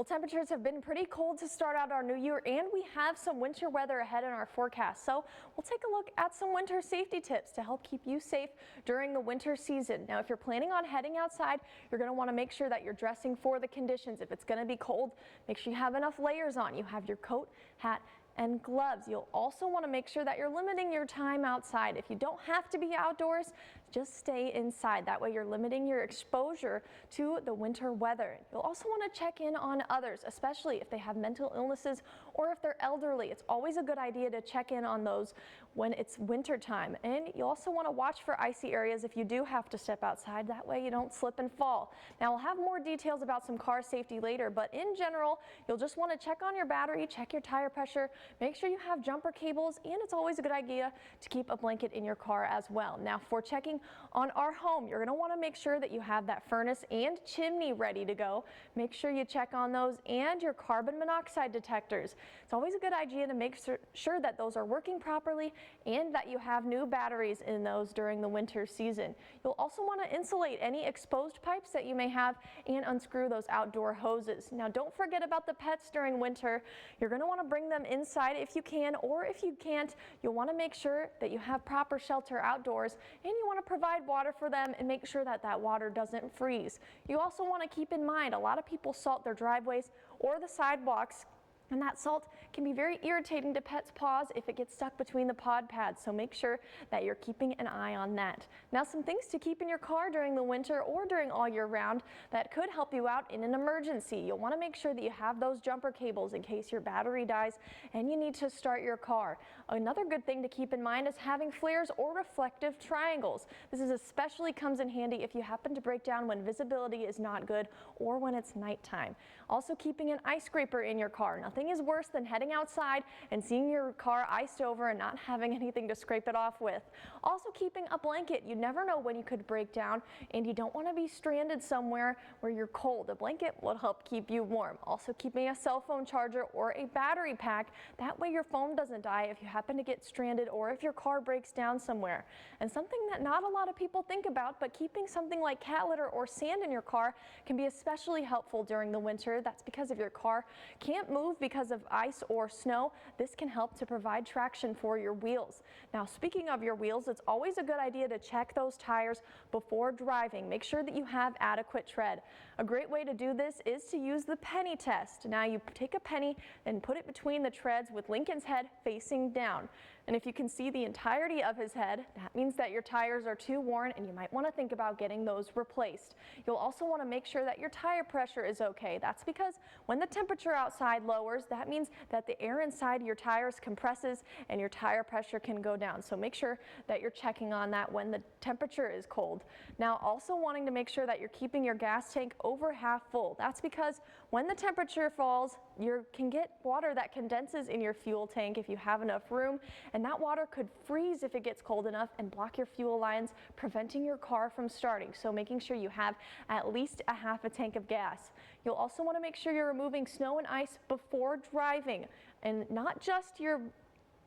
Well, temperatures have been pretty cold to start out our new year, and we have some winter weather ahead in our forecast. So we'll take a look at some winter safety tips to help keep you safe during the winter season. Now, if you're planning on heading outside, you're going to want to make sure that you're dressing for the conditions. If it's going to be cold, make sure you have enough layers on. You have your coat, hat, and gloves. You'll also want to make sure that you're limiting your time outside. If you don't have to be outdoors, just stay inside. That way you're limiting your exposure to the winter weather. You'll also want to check in on others, especially if they have mental illnesses or if they're elderly. It's always a good idea to check in on those when it's winter time. And you also want to watch for icy areas if you do have to step outside. That way you don't slip and fall. Now, we'll have more details about some car safety later, but in general, you'll just want to check on your battery, check your tire pressure, make sure you have jumper cables, and it's always a good idea to keep a blanket in your car as well. Now, for checking on our home, you're going to want to make sure that you have that furnace and chimney ready to go. Make sure you check on those and your carbon monoxide detectors. It's always a good idea to make sure that those are working properly and that you have new batteries in those during the winter season. You'll also want to insulate any exposed pipes that you may have and unscrew those outdoor hoses. Now, don't forget about the pets during winter. You're going to want to bring them inside if you can, or if you can't, you'll want to make sure that you have proper shelter outdoors, and you want to provide water for them and make sure that that water doesn't freeze. You also want to keep in mind a lot of people salt their driveways or the sidewalks, and that salt can be very irritating to pets' paws if it gets stuck between the pod pads, so make sure that you're keeping an eye on that. Now, some things to keep in your car during the winter or during all year round that could help you out in an emergency. You'll want to make sure that you have those jumper cables in case your battery dies and you need to start your car. Another good thing to keep in mind is having flares or reflective triangles. This especially comes in handy if you happen to break down when visibility is not good or when it's nighttime. Also, keeping an ice scraper in your car. Nothing is worse than heading outside and seeing your car iced over and not having anything to scrape it off with. Also, keeping a blanket. You never know when you could break down, and you don't want to be stranded somewhere where you're cold. A blanket will help keep you warm. Also, keeping a cell phone charger or a battery pack. That way your phone doesn't die if you happen to get stranded or if your car breaks down somewhere. And something that not a lot of people think about, but keeping something like cat litter or sand in your car can be especially helpful during the winter. That's because if your car can't move because of ice or snow, this can help to provide traction for your wheels. Now, speaking of your wheels, it's always a good idea to check those tires before driving. Make sure that you have adequate tread. A great way to do this is to use the penny test. Now, you take a penny and put it between the treads with Lincoln's head facing down. And if you can see the entirety of his head, that means that your tires are too worn and you might want to think about getting those replaced. You'll also want to make sure that your tire pressure is okay. That's because when the temperature outside lowers, that means that the air inside your tires compresses and your tire pressure can go down. So make sure that you're checking on that when the temperature is cold. Now, also wanting to make sure that you're keeping your gas tank over half full. That's because when the temperature falls, you can get water that condenses in your fuel tank if you have enough room, and that water could freeze if it gets cold enough and block your fuel lines, preventing your car from starting. So making sure you have at least a half a tank of gas. You'll also want to make sure you're removing snow and ice before driving, and not just your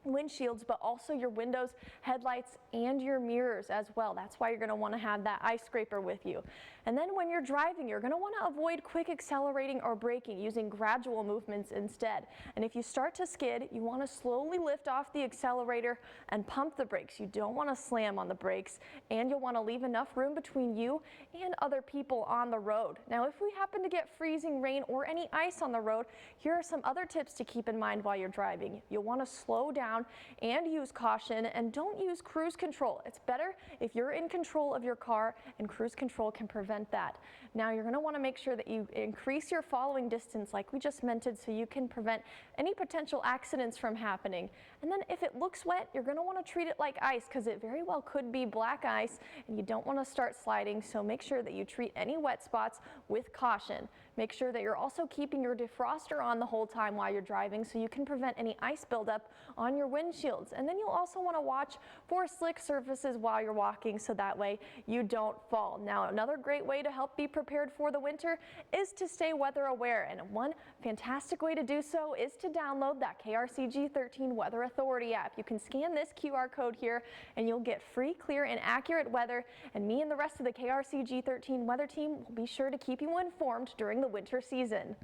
windshields, but also your windows, headlights, and your mirrors as well. That's why you're going to want to have that ice scraper with you. And then when you're driving, you're going to want to avoid quick accelerating or braking, using gradual movements instead. And if you start to skid, you want to slowly lift off the accelerator and pump the brakes. You don't want to slam on the brakes, and you'll want to leave enough room between you and other people on the road. Now, if we happen to get freezing rain or any ice on the road, here are some other tips to keep in mind while you're driving. You'll want to slow down and use caution, and don't use cruise control. It's better if you're in control of your car, and cruise control can prevent that. Now, you're going to want to make sure that you increase your following distance like we just mentioned, so you can prevent any potential accidents from happening. And then if it looks wet, you're going to want to treat it like ice, because it very well could be black ice and you don't want to start sliding. So make sure that you treat any wet spots with caution. Make sure that you're also keeping your defroster on the whole time while you're driving, so you can prevent any ice buildup on your windshields. And then you'll also want to watch for slick surfaces while you're walking, so that way you don't fall. Now, another great way to help be prepared for the winter is to stay weather aware, and one fantastic way to do so is to download that KRCG 13 Weather Authority app. You can scan this QR code here and you'll get free, clear, and accurate weather, and me and the rest of the KRCG 13 weather team will be sure to keep you informed during the winter season.